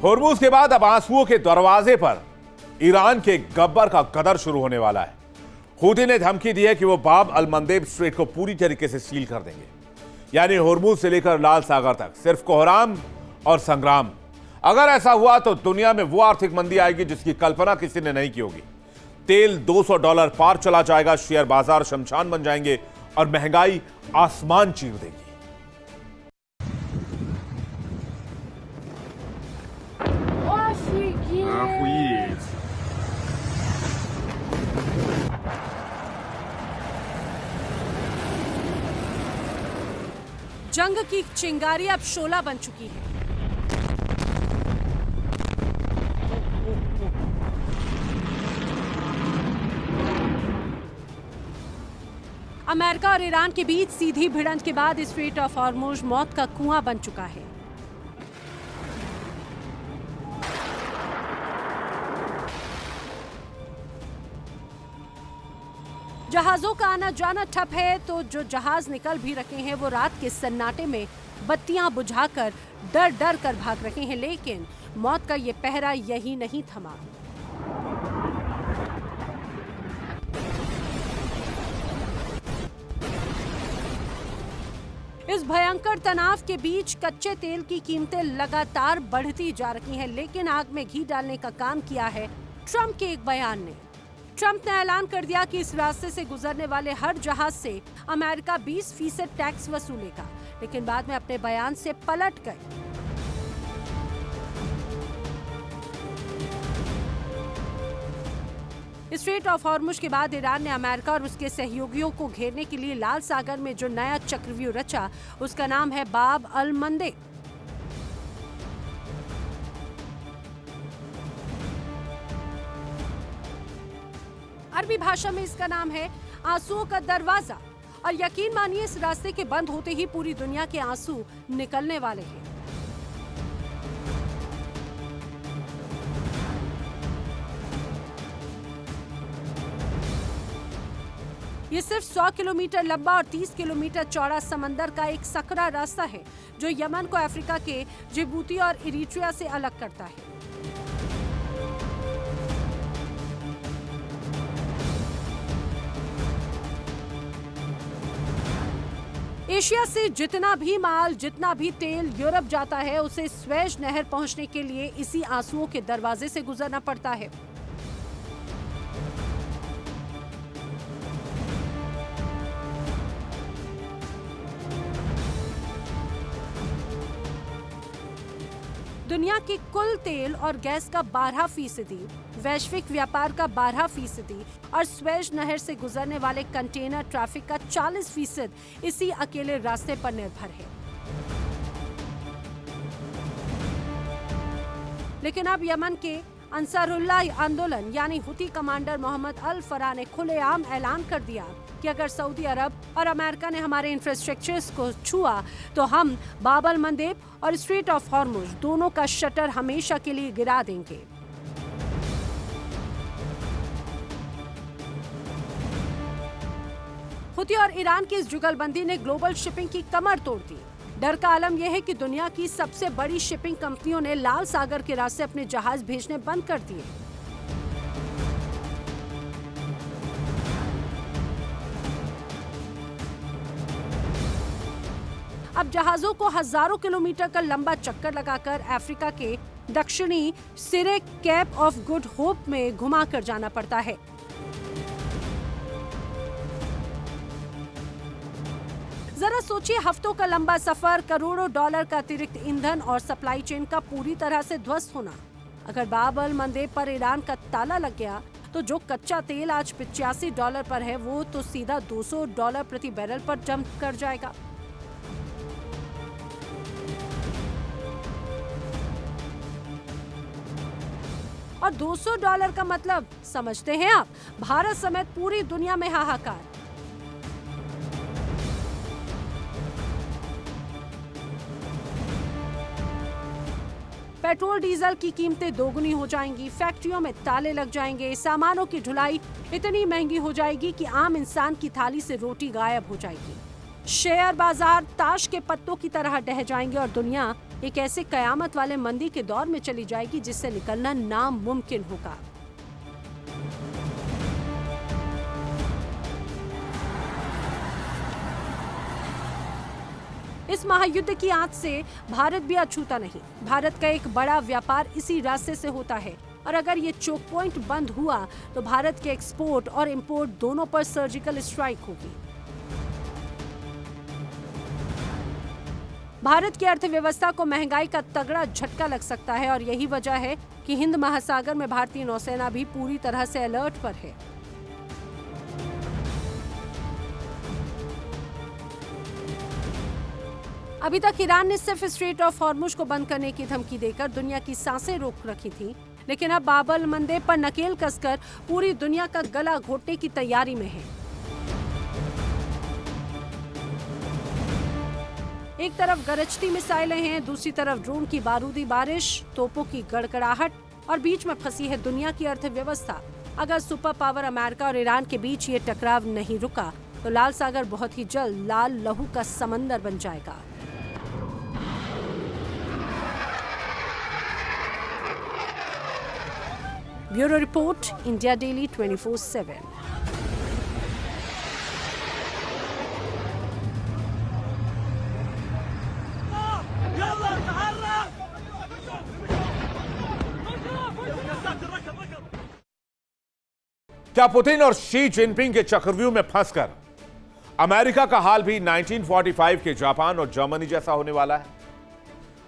होर्मुज के बाद अब आंसुओं के दरवाजे पर ईरान के गब्बर का कदर शुरू होने वाला है। हूती ने धमकी दी है कि वो बाब अल मंदेब स्ट्रेट को पूरी तरीके से सील कर देंगे, यानी होर्मुज से लेकर लाल सागर तक सिर्फ कोहराम और संग्राम। अगर ऐसा हुआ तो दुनिया में वो आर्थिक मंदी आएगी जिसकी कल्पना किसी ने नहीं की होगी। तेल $200 पार चला जाएगा, शेयर बाजार शमशान बन जाएंगे और महंगाई आसमान चीर देगी। जंग की चिंगारी अब शोला बन चुकी है। अमेरिका और ईरान के बीच सीधी भिड़ंत के बाद स्ट्रेट ऑफ हॉर्मुज मौत का कुआं बन चुका है। जहाजों का आना जाना ठप है, तो जो जहाज निकल भी रखे हैं वो रात के सन्नाटे में बत्तियां बुझाकर डर डर कर भाग रहे हैं। लेकिन मौत का ये पहरा यही नहीं थमा। इस भयंकर तनाव के बीच कच्चे तेल की कीमतें लगातार बढ़ती जा रही हैं, लेकिन आग में घी डालने का काम किया है ट्रंप के एक बयान ने। ट्रंप ने ऐलान कर दिया कि इस रास्ते से गुजरने वाले हर जहाज से अमेरिका 20% टैक्स वसूलेगा, लेकिन बाद में अपने बयान से पलट गए। स्ट्रेट ऑफ हॉर्मुज के बाद ईरान ने अमेरिका और उसके सहयोगियों को घेरने के लिए लाल सागर में जो नया चक्रव्यूह रचा, उसका नाम है बाब अल मंदेब। अरबी भाषा में इसका नाम है आंसुओं का दरवाजा, और यकीन मानिए इस रास्ते के बंद होते ही पूरी दुनिया के आंसू निकलने वाले हैं। ये सिर्फ 100 किलोमीटर लंबा और 30 किलोमीटर चौड़ा समंदर का एक सकरा रास्ता है जो यमन को अफ्रीका के जिबूती और इरिट्रिया से अलग करता है। एशिया से जितना भी माल, जितना भी तेल यूरोप जाता है, उसे स्वेज नहर पहुंचने के लिए इसी आंसुओं के दरवाजे से गुजरना पड़ता है। दुनिया के कुल तेल और गैस का 12%, वैश्विक व्यापार का 12% और स्वेज नहर से गुजरने वाले कंटेनर ट्रैफिक का 40% इसी अकेले रास्ते पर निर्भर है। लेकिन अब यमन के अंसारुल्लाह आंदोलन यानी हुती कमांडर मोहम्मद अल फरा ने खुलेआम ऐलान कर दिया कि अगर सऊदी अरब और अमेरिका ने हमारे इंफ्रास्ट्रक्चर्स को छुआ तो हम बाब अल मंदेब और स्ट्रेट ऑफ हॉर्मुज दोनों का शटर हमेशा के लिए गिरा देंगे। हुती और ईरान की इस जुगलबंदी ने ग्लोबल शिपिंग की कमर तोड़ दी। डर का आलम यह है कि दुनिया की सबसे बड़ी शिपिंग कंपनियों ने लाल सागर के रास्ते अपने जहाज भेजने बंद कर दिए। अब जहाजों को हजारों किलोमीटर का लंबा चक्कर लगाकर अफ्रीका के दक्षिणी सिरे कैप ऑफ गुड होप में घुमाकर जाना पड़ता है। जरा सोचिए, हफ्तों का लंबा सफर, करोड़ों डॉलर का अतिरिक्त ईंधन और सप्लाई चेन का पूरी तरह से ध्वस्त होना। अगर बाब अल मंदेब पर ईरान का ताला लग गया तो जो कच्चा तेल आज $85 पर है, वो तो सीधा $200 प्रति बैरल पर जंप कर जाएगा। और $200 का मतलब समझते हैं आप? भारत समेत पूरी दुनिया में हाहाकार। पेट्रोल डीजल की कीमतें दोगुनी हो जाएंगी, फैक्ट्रियों में ताले लग जाएंगे, सामानों की ढुलाई इतनी महंगी हो जाएगी कि आम इंसान की थाली से रोटी गायब हो जाएगी। शेयर बाजार ताश के पत्तों की तरह ढह जाएंगे और दुनिया एक ऐसे कयामत वाले मंदी के दौर में चली जाएगी जिससे निकलना नामुमकिन होगा। इस महायुद्ध की आंच से भारत भी अछूता नहीं। भारत का एक बड़ा व्यापार इसी रास्ते से होता है और अगर ये चोक पॉइंट बंद हुआ तो भारत के एक्सपोर्ट और इंपोर्ट दोनों पर सर्जिकल स्ट्राइक होगी। भारत की अर्थव्यवस्था को महंगाई का तगड़ा झटका लग सकता है और यही वजह है कि हिंद महासागर में भारतीय नौसेना भी पूरी तरह से अलर्ट पर है। अभी तक ईरान ने सिर्फ स्ट्रेट ऑफ हॉर्मुज को बंद करने की धमकी देकर दुनिया की सांसें रोक रखी थी, लेकिन अब बाब अल मंदेब पर नकेल कसकर पूरी दुनिया का गला घोटने की तैयारी में है। एक तरफ गरजती मिसाइलें हैं, दूसरी तरफ ड्रोन की बारूदी बारिश, तोपों की गड़गड़ाहट और बीच में फंसी है दुनिया की अर्थव्यवस्था। अगर सुपर पावर अमेरिका और ईरान के बीच ये टकराव नहीं रुका तो लाल सागर बहुत ही जल्द लाल लहू का समंदर बन जाएगा। Bureau report, India daily 24/7। क्या पुतिन और शी जिनपिंग के चक्रव्यूह में फंसकर अमेरिका का हाल भी 1945 के जापान और जर्मनी जैसा होने वाला है?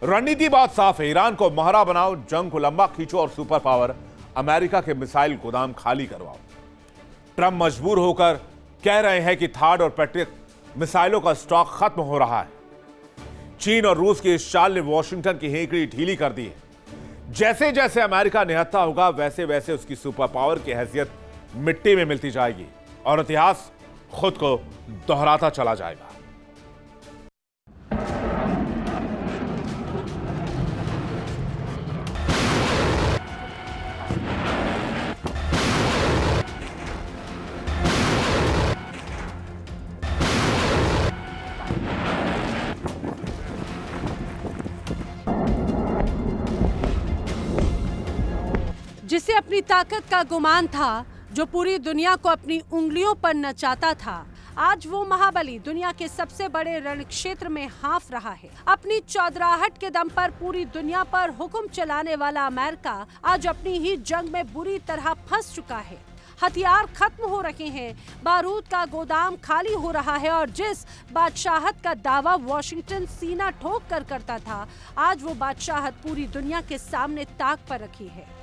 रणनीति बहुत साफ है, ईरान को मोहरा बनाओ, जंग को लंबा खींचो और सुपर पावर अमेरिका के मिसाइल गोदाम खाली करवाओ। ट्रंप मजबूर होकर कह रहे हैं कि थार्ड और पैट्रियट मिसाइलों का स्टॉक खत्म हो रहा है। चीन और रूस की इस चाल ने वॉशिंगटन की हेकड़ी ढीली कर दी है। जैसे जैसे अमेरिका निहत्था होगा वैसे वैसे उसकी सुपर पावर की हैसियत मिट्टी में मिलती जाएगी और इतिहास खुद को दोहराता चला जाएगा। जिसे अपनी ताकत का गुमान था, जो पूरी दुनिया को अपनी उंगलियों पर नचाता था, आज वो महाबली दुनिया के सबसे बड़े रण क्षेत्र में हाँफ रहा है। अपनी चौधराहट के दम पर पूरी दुनिया पर हुक्म चलाने वाला अमेरिका आज अपनी ही जंग में बुरी तरह फंस चुका है। हथियार खत्म हो रहे हैं, बारूद का गोदाम खाली हो रहा है और जिस बादशाहत का दावा वॉशिंगटन सीना ठोक कर करता था, आज वो बादशाहत पूरी दुनिया के सामने ताक पर रखी है।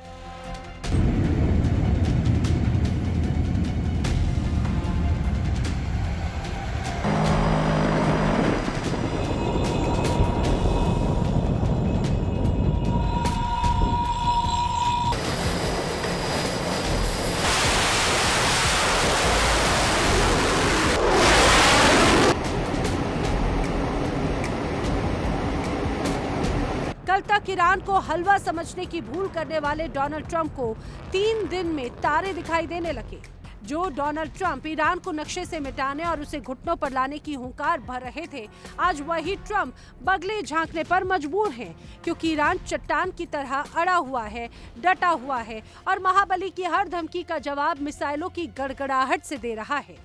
कल तक ईरान को हलवा समझने की भूल करने वाले डोनाल्ड ट्रंप को 3 दिन में तारे दिखाई देने लगे। जो डोनाल्ड ट्रंप ईरान को नक्शे से मिटाने और उसे घुटनों पर लाने की हुंकार भर रहे थे, आज वही ट्रंप बगले झांकने पर मजबूर हैं, क्योंकि ईरान चट्टान की तरह अड़ा हुआ है, डटा हुआ है और महाबली की हर धमकी का जवाब मिसाइलों की गड़गड़ाहट से दे रहा है।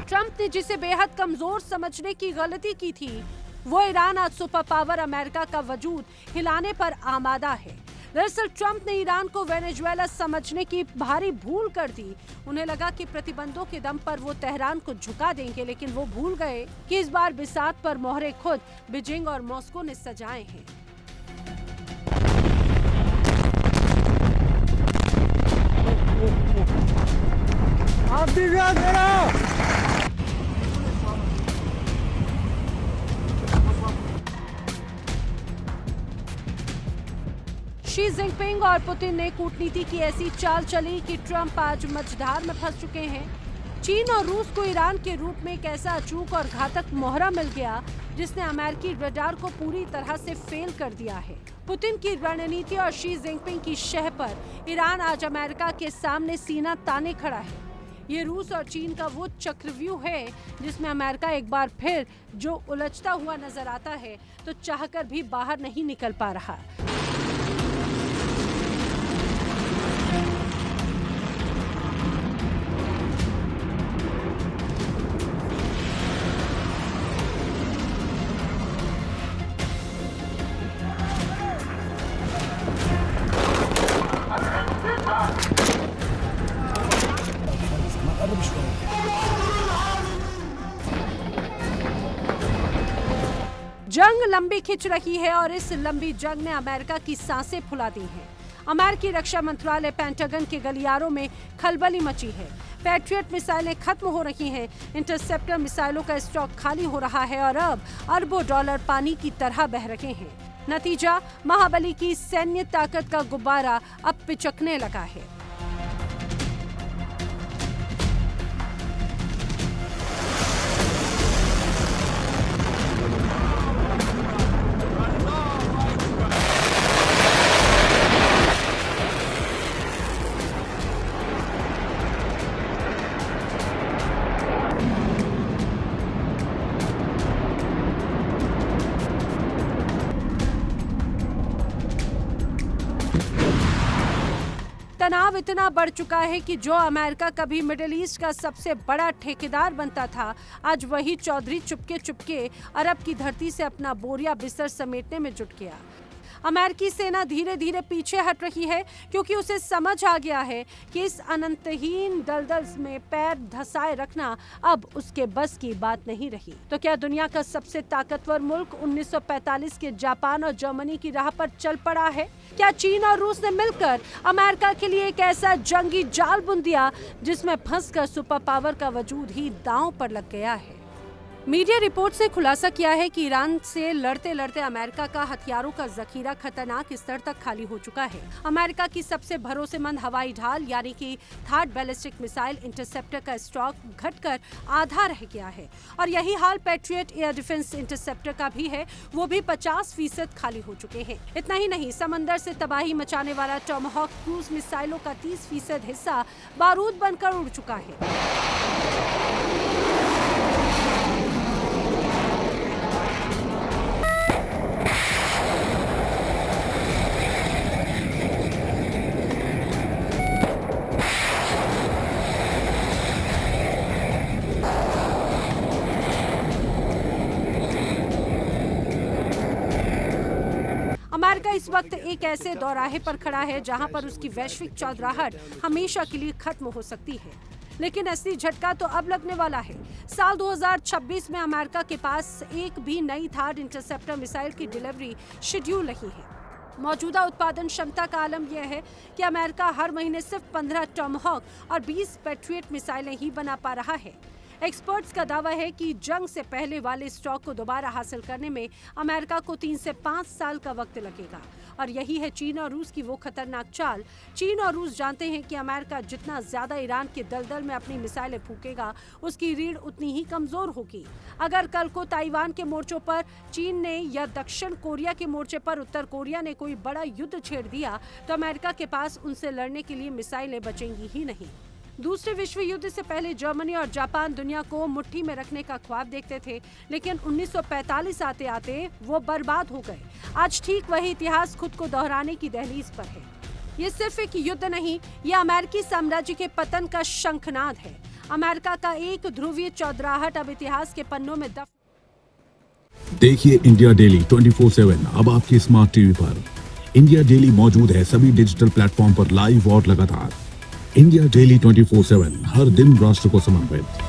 ट्रंप ने जिसे बेहद कमजोर समझने की गलती की थी, वो ईरान आज सुपर पावर अमेरिका का वजूद हिलाने पर आमादा है। दरअसल ट्रंप ने ईरान को वेनेजुएला समझने की भारी भूल कर दी। उन्हें लगा कि प्रतिबंधों के दम पर वो तेहरान को झुका देंगे, लेकिन वो भूल गए कि इस बार बिसात पर मोहरे खुद बीजिंग और मॉस्को ने सजाए हैं। शी जिनपिंग और पुतिन ने कूटनीति की ऐसी चाल चली कि ट्रंप आज मझधार में फंस चुके हैं। चीन और रूस को ईरान के रूप में एक ऐसा अचूक और घातक मोहरा मिल गया जिसने अमेरिकी रडार को पूरी तरह से फेल कर दिया है। पुतिन की रणनीति और शी जिनपिंग की शह पर ईरान आज अमेरिका के सामने सीना ताने खड़ा है। ये रूस और चीन का वो चक्रव्यूह है जिसमें अमेरिका एक बार फिर जो उलझता हुआ नजर आता है तो चाहकर भी बाहर नहीं निकल पा रहा। जंग लंबी खिंच रही है और इस लंबी जंग ने अमेरिका की सांसें फुला दी हैं। अमेरिकी रक्षा मंत्रालय पेंटागन के गलियारों में खलबली मची है। पैट्रियट मिसाइलें खत्म हो रही हैं, इंटरसेप्टर मिसाइलों का स्टॉक खाली हो रहा है और अब अरबों डॉलर पानी की तरह बह रहे हैं। नतीजा, महाबली की सैन्य ताकत का गुब्बारा अब पिचकने लगा है। तनाव इतना बढ़ चुका है कि जो अमेरिका कभी मिडिल ईस्ट का सबसे बड़ा ठेकेदार बनता था, आज वही चौधरी चुपके चुपके अरब की धरती से अपना बोरिया बिस्तर समेटने में जुट गया। अमेरिकी सेना धीरे धीरे पीछे हट रही है क्योंकि उसे समझ आ गया है कि इस अनंतहीन दलदल में पैर धसाए रखना अब उसके बस की बात नहीं रही। तो क्या दुनिया का सबसे ताकतवर मुल्क 1945 के जापान और जर्मनी की राह पर चल पड़ा है? क्या चीन और रूस ने मिलकर अमेरिका के लिए एक ऐसा जंगी जाल बुन दिया जिसमें फंसकर सुपर पावर का वजूद ही दांव पर लग गया है? मीडिया रिपोर्ट से खुलासा किया है कि ईरान से लड़ते लड़ते अमेरिका का हथियारों का जखीरा खतरनाक स्तर तक खाली हो चुका है। अमेरिका की सबसे भरोसेमंद हवाई ढाल यानी कि थार्ड बैलिस्टिक मिसाइल इंटरसेप्टर का स्टॉक घटकर आधा रह गया है और यही हाल पैट्रियट एयर डिफेंस इंटरसेप्टर का भी है, वो भी 50% खाली हो चुके हैं। इतना ही नहीं, समंदर से तबाही मचाने वाला टॉमहॉक क्रूज मिसाइलों का 30% हिस्सा बारूद बनकर उड़ चुका है। अमेरिका इस वक्त एक ऐसे दौराहे पर खड़ा है जहां पर उसकी वैश्विक चौधराहट हमेशा के लिए खत्म हो सकती है। लेकिन असली झटका तो अब लगने वाला है। साल 2026 में अमेरिका के पास एक भी नई थार्ड इंटरसेप्टर मिसाइल की डिलीवरी शेड्यूल नहीं है। मौजूदा उत्पादन क्षमता का आलम यह है कि अमेरिका हर महीने सिर्फ 15 टॉमहॉक और 20 पैट्रियट मिसाइलें ही बना पा रहा है। एक्सपर्ट्स का दावा है कि जंग से पहले वाले स्टॉक को दोबारा हासिल करने में अमेरिका को 3 से 5 साल का वक्त लगेगा और यही है चीन और रूस की वो खतरनाक चाल। चीन और रूस जानते हैं कि अमेरिका जितना ज्यादा ईरान के दलदल में अपनी मिसाइलें फूकेगा, उसकी रीढ़ उतनी ही कमजोर होगी। अगर कल को ताइवान के मोर्चों पर चीन ने या दक्षिण कोरिया के मोर्चे पर उत्तर कोरिया ने कोई बड़ा युद्ध छेड़ दिया तो अमेरिका के पास उनसे लड़ने के लिए मिसाइलें बचेंगी ही नहीं। दूसरे विश्व युद्ध से पहले जर्मनी और जापान दुनिया को मुट्ठी में रखने का ख्वाब देखते थे, लेकिन 1945 आते आते वो बर्बाद हो गए। आज ठीक वही इतिहास खुद को दोहराने की दहलीज पर है। ये सिर्फ एक युद्ध नहीं, ये अमेरिकी साम्राज्य के पतन का शंखनाद है। अमेरिका का एक ध्रुवीय चौधराहट अब इतिहास के पन्नों में दफन। देखिए इंडिया डेली 24/7 अब आपके स्मार्ट टीवी पर। इंडिया डेली मौजूद है सभी डिजिटल प्लेटफॉर्म पर लाइव और लगातार। इंडिया डेली 24/7 हर दिन राष्ट्र को समर्पित।